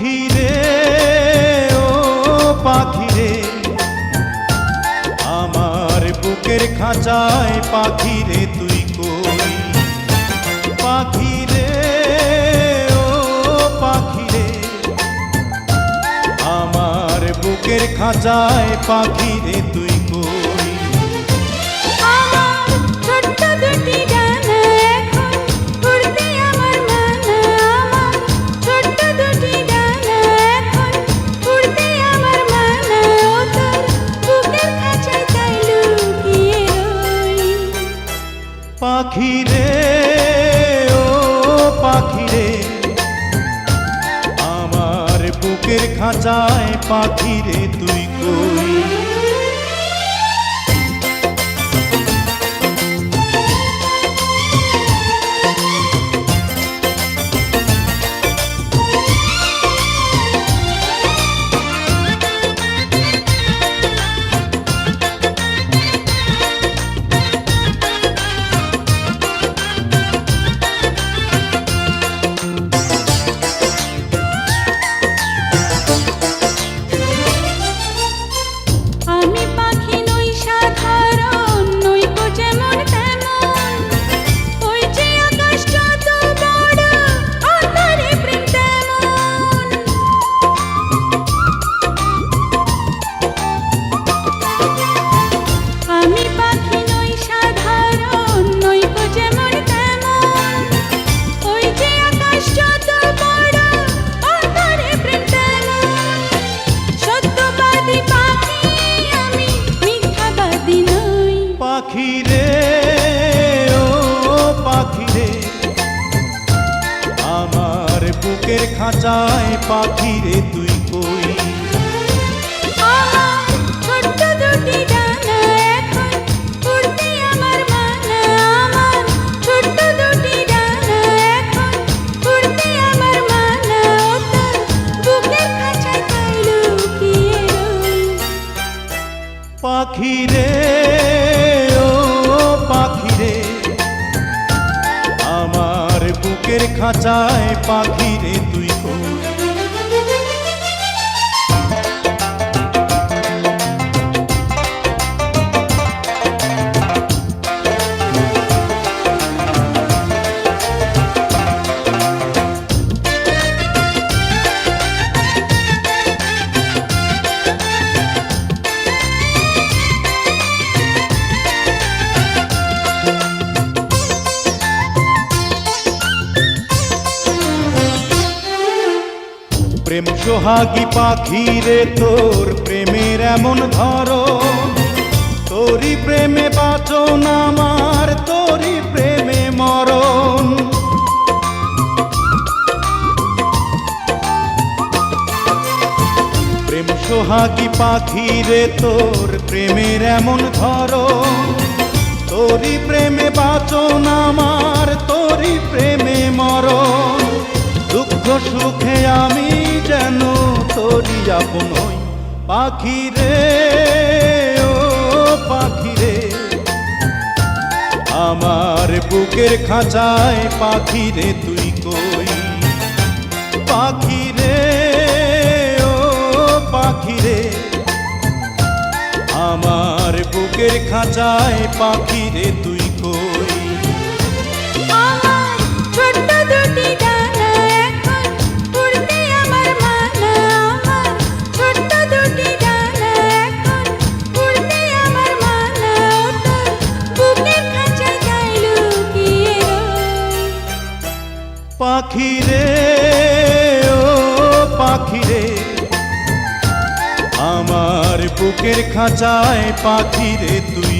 পাখি রে ও পাখি রে, আমার বুকের খাঁচায় পাখি রে তুই কই। পাখি রে ও পাখি রে, আমার বুকের খাঁচায় পাখি রে তুই কই। পাখি রে ও পাখি রে, আমার বুকের খাঁচায় পাখি রে তুই কই। পাখি রে ও পাখি রে, আমার বুকের খাঁচায় পাখি রে তুই কই। পাখি রে ও পাখি রে, আমার বুকের খাঁচায় পাখি রে তুই কই। প্রেম সোহাগী পাখি রে, তোর প্রেমের এমন ধরন, তোরই প্রেমে বাঁচন আমার, তোরই প্রেমে মরণ। প্রেম সোহাগী পাখি রে, তোর প্রেমের এমন ধরন, তোরই প্রেমে বাঁচন আমার, তোরই প্রেমে মরণ। দুঃখ সুখে আমি যেন তোরই আপন হই। পাখি রে ও পাখি রে, আমার বুকের খাঁচায় পাখি রে তুই কই। পাখি রে ও পাখি রে, আমার বুকের খাঁচায় পাখি রে তুই কই। পাখি রে ও পাখি রে, আমার বুকের খাঁচায় পাখি রে তুই